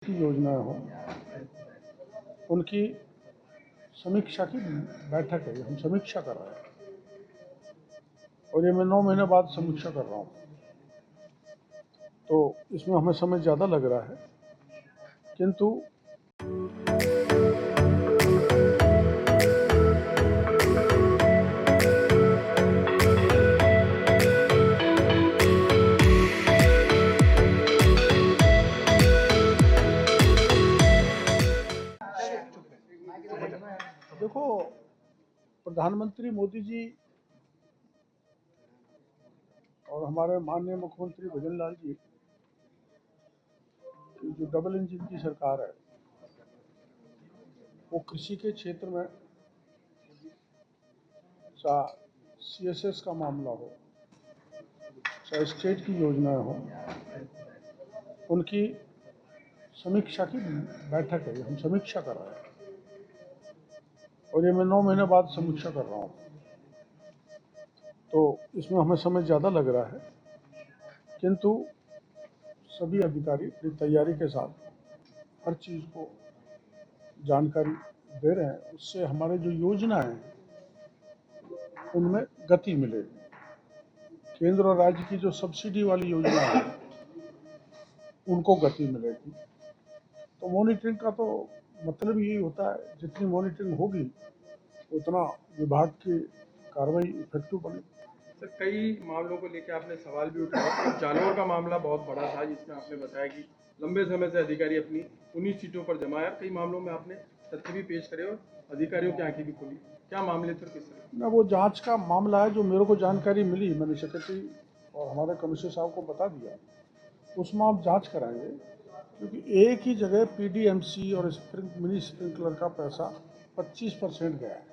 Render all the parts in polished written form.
की योजनाएं हों उनकी समीक्षा की बैठक है। हम समीक्षा कर रहे हैं और ये मैं 9 महीने बाद समीक्षा कर रहा हूँ, तो इसमें हमें समय ज़्यादा लग रहा है, किंतु देखो, प्रधानमंत्री मोदी जी और हमारे माननीय मुख्यमंत्री भजन लाल जी की जो डबल इंजन की सरकार है, वो कृषि के क्षेत्र में चाहे CSS का मामला हो, चाहे स्टेट की योजनाएं हो, उनकी समीक्षा की बैठक है। हम समीक्षा कर रहे हैं और ये मैं 9 महीने बाद समीक्षा कर रहा हूँ, तो इसमें हमें समय ज़्यादा लग रहा है, किंतु सभी अधिकारी अपनी तैयारी के साथ हर चीज़ को जानकारी दे रहे हैं। उससे हमारे जो योजनाएं हैं उनमें गति मिलेगी। केंद्र और राज्य की जो सब्सिडी वाली योजना है उनको गति मिलेगी। तो मॉनिटरिंग का तो मतलब यही होता है, जितनी मॉनिटरिंग होगी उतना विभाग की कार्रवाई इफेक्टिव बनेगी। सर, कई मामलों को लेकर आपने सवाल भी उठाया। एक जालौर का मामला बहुत बड़ा था, जिसमें आपने बताया कि लंबे समय से अधिकारी अपनी उन्हीं सीटों पर जमा है। कई मामलों में आपने तथ्य भी पेश करे और अधिकारियों की आंखें भी खोली। क्या मामले थे और किस तरह? ना, वो जांच का मामला है जो मेरे को जानकारी मिली, मैंने सेक्रेटरी और हमारे कमिश्नर साहब को बता दिया। उसमें आप जांच कराएंगे, क्योंकि एक ही जगह PDMC और मिनी स्प्रिंकलर का पैसा 25% गया है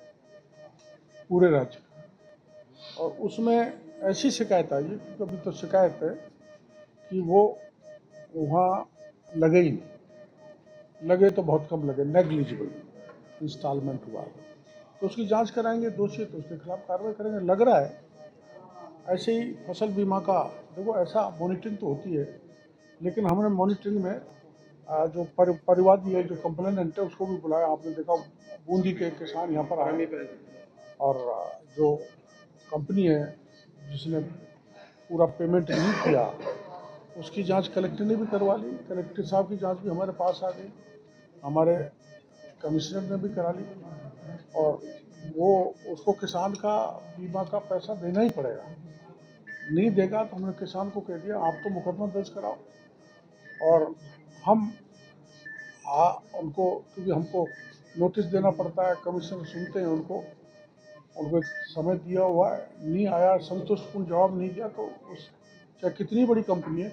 पूरे राज्य का। और उसमें ऐसी शिकायत आई है, क्योंकि अभी तो शिकायत है कि वो वहाँ लगे ही नहीं, लगे तो बहुत कम लगे, नेग्लिजिबल इंस्टॉलमेंट हुआ है। तो उसकी जांच कराएंगे, दोषी तो उसके खिलाफ कार्रवाई करेंगे। लग रहा है ऐसे ही फसल बीमा का, देखो ऐसा मॉनिटरिंग तो होती है, लेकिन हमने मॉनिटरिंग में जो परिवादी है, जो कंप्लेनेंट है, उसको भी बुलाया। आपने देखा बूंदी के किसान यहाँ पर आए, और जो कंपनी है जिसने पूरा पेमेंट नहीं किया उसकी जांच कलेक्टर ने भी करवा ली। कलेक्टर साहब की जांच भी हमारे पास आ गई, हमारे कमिश्नर ने भी करा ली, और वो उसको किसान का बीमा का पैसा देना ही पड़ेगा। नहीं देगा तो हमने किसान को कह दिया आप तो मुकदमा दर्ज कराओ, और हम उनको, क्योंकि हमको नोटिस देना पड़ता है, कमिश्नर सुनते हैं उनको एक समय दिया हुआ है, नहीं आया, संतोषपूर्ण जवाब नहीं दिया, तो उस चाहे कितनी बड़ी कंपनी है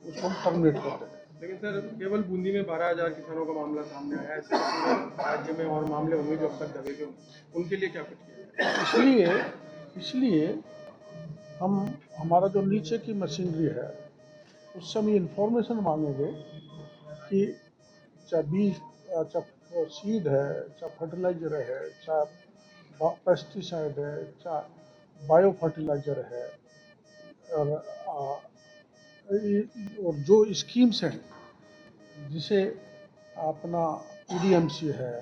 उसको हम टर्मिनेट कर देंगे। लेकिन सर, केवल बूंदी में 12,000 किसानों का मामला सामने आया है। ऐसे पूरे राज्य में और मामले होंगे जो अब तक दबे हुए होंगे, उनके लिए क्या कुछ किया है? इसलिए हमारा जो नीचे की मशीनरी है उससे हम ये इंफॉर्मेशन मांगेंगे कि चाहे बीज, चाहे सीड है, चाहे फर्टिलाइजर है, चाहे पेस्टिसाइड है, चाहे बायो फर्टिलाइजर है, और जो स्कीम्स हैं, जिसे अपना PDMC है,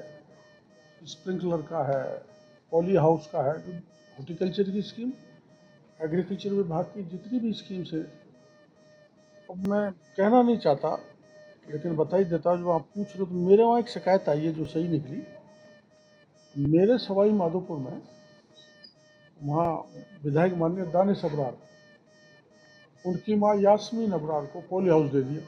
स्प्रिंकलर का है, पॉली हाउस का है, हॉर्टिकल्चर की स्कीम, एग्रीकल्चर विभाग की जितनी भी स्कीम्स है, अब मैं कहना नहीं चाहता लेकिन बता ही देता हूँ। जो आप पूछ रहे हो, तो मेरे वहाँ एक शिकायत आई है जो सही निकली। मेरे सवाई माधोपुर में वहाँ विधायक माननीय दानिश अबरार, उनकी माँ यास्मीन अबरार को पॉली हाउस दे दिया।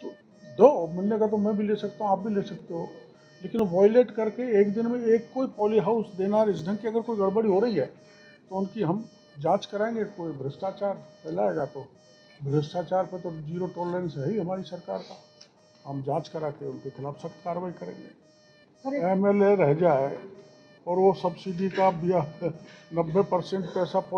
तो दो मिलने का तो मैं भी ले सकता हूँ, आप भी ले सकते हो, लेकिन वॉयलेट करके एक दिन में एक कोई पॉली हाउस देना, इस ढंग की अगर कोई गड़बड़ी हो रही है तो उनकी हम जांच कराएंगे। कोई भ्रष्टाचार फैलाएगा तो भ्रष्टाचार पर तो जीरो टॉलरेंस है ही हमारी सरकार का, हम जांच करा के उनके खिलाफ सख्त कार्रवाई करेंगे। MLA रह जाए और वो सब्सिडी का 90% पैसा